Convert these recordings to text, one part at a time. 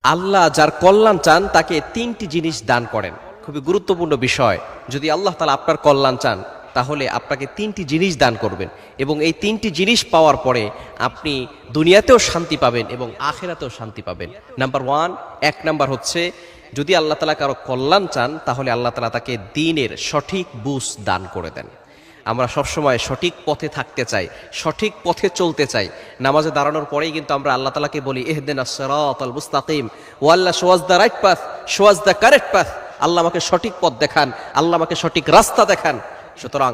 আল্লাহ যার কল্যাণ চান তাকে তিনটি জিনিস দান করেন। খুবই গুরুত্বপূর্ণ বিষয়। যদি আল্লাহ তাআলা আপনার কল্যাণ চান তাহলে আপনাকে তিনটি জিনিস দান করবেন, এবং এই তিনটি জিনিস পাওয়ার পরে আপনি দুনিয়াতেও শান্তি পাবেন এবং আখিরাতেও শান্তি পাবেন। নাম্বার ওয়ান, এক নাম্বার হচ্ছে, যদি আল্লাহ তাআলা কারো কল্যাণ চান তাহলে আল্লাহ তাআলা তাকে দ্বীনের সঠিক বুঝ দান করে দেন। আমরা সবসময় সঠিক পথে থাকতে চাই, সঠিক পথে চলতে চাই। নামাজে দাঁড়ানোর পরেই কিন্তু আমরা আল্লাহ তাআলাকে বলি ইহদিনাস সিরাতাল মুস্তাকিম, ও আল্লাহ show us the right path, show us the correct path. আল্লাহ আমাকে সঠিক পথ দেখান, আল্লাহ আমাকে সঠিক রাস্তা দেখান। সুতরাং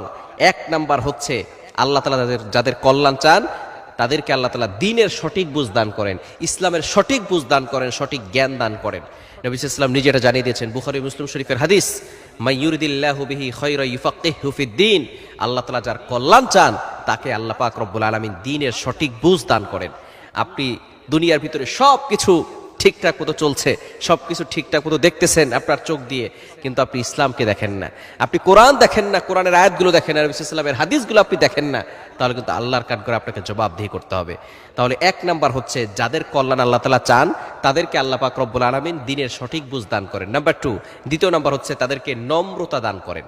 এক নাম্বার হচ্ছে, আল্লাহ তাআলা যাদের কল্যাণ চান তাদেরকে আল্লাহ তাআলা দ্বীনের সঠিক বুঝ দান করেন, ইসলামের সঠিক বুঝ দান করেন, সঠিক জ্ঞান দান করেন। নবী সাল্লাল্লাহু আলাইহি ওয়াসাল্লাম নিজে এটা জানিয়ে দিয়েছেন, বুখারী মুসলিম শরীফের হাদিস, মান ইউরিদিল্লাহু বিহি খায়রান ইউফাক্কিহু ফিদ্দীন। আল্লাহ তাআলা যার কল্যাণ চান তাকে আল্লাহ পাক রব্বুল আলামিন দ্বীনের সঠিক বুঝ দান করেন। আপনি দুনিয়ার ভিতরে সব কিছু ঠিকঠাক মতো চলছে, সব কিছু ঠিকঠাক মতো দেখতেছেন আপনার চোখ দিয়ে, কিন্তু আপনি ইসলামকে দেখেন না, আপনি কোরআন দেখেন না, কোরআনের আয়াতগুলো দেখেন না, নবী সাল্লাল্লাহু আলাইহি ওয়াসাল্লামের হাদিসগুলো আপনি দেখেন না, তাহলে কিন্তু আল্লাহর কাঠ করে আপনাকে জবাবদিহি করতে হবে। তাহলে এক নাম্বার হচ্ছে, যাদের কল্যাণ আল্লাহ তাআলা চান তাদেরকে আল্লাহ পাক রব্বুল আলামিন দ্বীনের সঠিক বুঝ দান করেন। নাম্বার টু, দ্বিতীয় নাম্বার হচ্ছে, তাদেরকে নম্রতা দান করেন।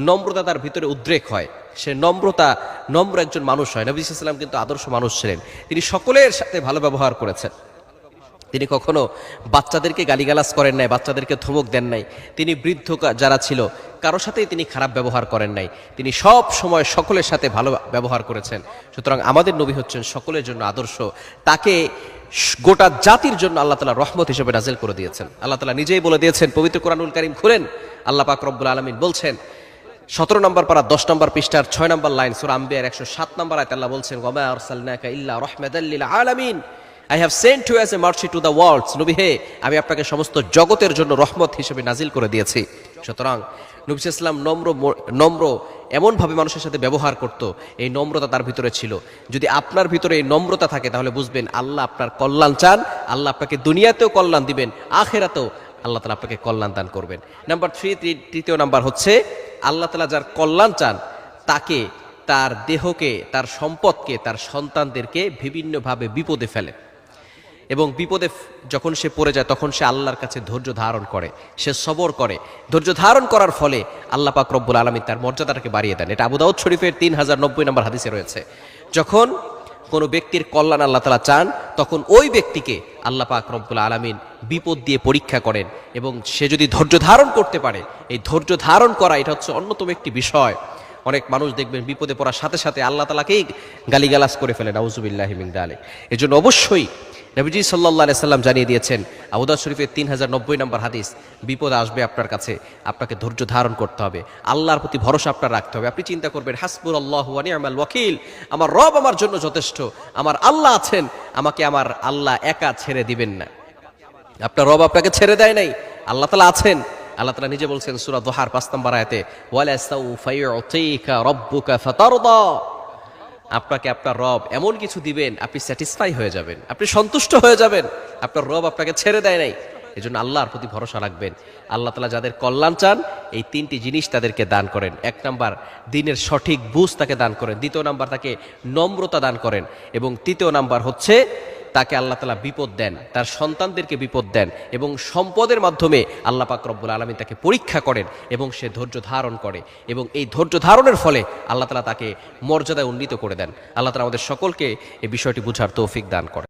নম্রতা তার ভিতরে উদ্রেক হয়, সে নম্র একজন মানুষ হয়। নবী সাল্লাল্লাহু আলাইহি ওয়াসাল্লাম কিন্তু আদর্শ মানুষ ছিলেন, তিনি সকলের সাথে ভালো ব্যবহার করেছেন। তিনি কখনো বাচ্চাদেরকে গালিগালাজ করেন নাই, বাচ্চাদেরকে ধমক দেন নাই। তিনি বৃদ্ধ যারা ছিল কারোর সাথেই তিনি খারাপ ব্যবহার করেন নাই, তিনি সব সময় সকলের সাথে ভালো ব্যবহার করেছেন। সুতরাং আমাদের নবী হচ্ছেন সকলের জন্য আদর্শ, তাকে গোটা জাতির জন্য আল্লাহ তাআলা রহমত হিসেবে নাজিল করে দিয়েছেন। আল্লাহ তাআলা নিজেই বলে দিয়েছেন, পবিত্র কোরআনুল কারীম খুলেন, আল্লাহ পাক রব্বুল আলামিন বলছেন 17 নম্বর পারা 10 নম্বর পৃষ্ঠার 6 নম্বর লাইন, সূরা আম্বিয়ার 107 নম্বর আয়াতে আল্লাহ বলছেন, ওয়া মা আরসালনাকা ইল্লা রাহমাতাল লিল আলামিন, I have sent you as a mercy to the world. নবী হে, আমি আপনাকে সমস্ত জগতের জন্য রহমত হিসেবে নাজিল করে দিয়েছি। সুতরাং নবী সাল্লাল্লাহু আলাইহি ওয়াসাল্লাম নম্র এমনভাবে মানুষের সাথে ব্যবহার করত, এই নম্রতা তার ভিতরে ছিল। যদি আপনার ভিতরে এই নম্রতা থাকে তাহলে বুঝবেন আল্লাহ আপনার কল্যাণ চান, আল্লাহ আপনাকে দুনিয়াতেও কল্যাণ দিবেন, আখিরাতেও আল্লাহ তাআলা আপনাকে কল্যাণ দান করবেন। নাম্বার থ্রি, তৃতীয় নাম্বার হচ্ছে, আল্লাহ তাআলা যার কল্যাণ চান তাকে, তার দেহকে, তার সম্পদকে, তার সন্তানদেরকে বিভিন্নভাবে বিপদে ফেলে, এবং বিপদে যখন সে পড়ে যায় তখন সে আল্লাহর কাছে ধৈর্য ধারণ করে, সে সবর করে। ধৈর্য ধারণ করার ফলে আল্লাহ পাক রব্বুল আলামিন তার মর্যাদাটাকে বাড়িয়ে দেন। এটা আবু দাউদ শরীফের 3090 নম্বর হাদিসে রয়েছে। যখন কোনো ব্যক্তির কল্যাণ আল্লাহ তাআলা চান তখন ওই ব্যক্তিকে আল্লাহ পাক রব্বুল আলামিন বিপদ দিয়ে পরীক্ষা করেন, এবং সে যদি ধৈর্য ধারণ করতে পারে, এই ধৈর্য ধারণ করা এটা হচ্ছে অন্যতম একটি বিষয়। অনেক মানুষ দেখবেন বিপদে পড়ার সাথে সাথে আল্লাহ তাআলাকেই গালিগালাজ করে ফেলেন, নাউযুবিল্লাহি মিন যালিক। এজন্য অবশ্যই নবীজি সাল্লাল্লাহু আলাইহি সাল্লাম জানিয়ে দিয়েছেন, আবু দাউদ শরীফের 3090 নম্বর হাদিস, বিপদ আসবে আপনার কাছে, আপনাকে ধৈর্য ধারণ করতে হবে, আল্লাহর প্রতি ভরসা আপনার রাখতে হবে। আপনি চিন্তা করবেন, হাসবুনাল্লাহু ওয়া নি'মাল ওয়াকিল, আমার রব আমার জন্য যথেষ্ট, আমার আল্লাহ আছেন, আমাকে আমার আল্লাহ একা ছেড়ে দিবেন না। আপনার রব আপনাকে ছেড়ে দেয় নাই, আল্লাহ তাআলা আছেন। আল্লাহ তাআলা নিজে বলছেন সূরা দুহার 5 নম্বর আয়াতে, ওয়ালা সাউফা ইউতিকা রাব্বুকা ফাতারদা, আপনাকে আপনার রব এমন কিছু দিবেন আপনি স্যাটিসফাই হয়ে যাবেন, আপনি সন্তুষ্ট হয়ে যাবেন। আপনার রব আপনাকে ছেড়ে দেয় নাই, এজন্য আল্লাহর প্রতি ভরসা রাখবেন। আল্লাহ তাআলা যাদের কল্যাণ চান এই তিনটি জিনিস তাদেরকে দান করেন। এক নাম্বার, দ্বীনের সঠিক বুঝ তাকে দান করেন। দ্বিতীয় নাম্বার, তাকে নম্রতা দান করেন। এবং তৃতীয় নাম্বার হচ্ছে, তাকে আল্লাহ তাআলা বিপদ দেন, তার সন্তানদেরকে বিপদ দেন, এবং সম্পদের মাধ্যমে আল্লাহ পাক রব্বুল আলামিন তাকে পরীক্ষা করেন এবং সে ধৈর্য ধারণ করে, এবং এই ধৈর্য ধারণের ফলে আল্লাহ তাআলা তাকে মর্যাদায় উন্নীত করে দেন। আল্লাহ তাআলা আমাদের সকলকে এই বিষয়টি বুঝার তৌফিক দান করেন।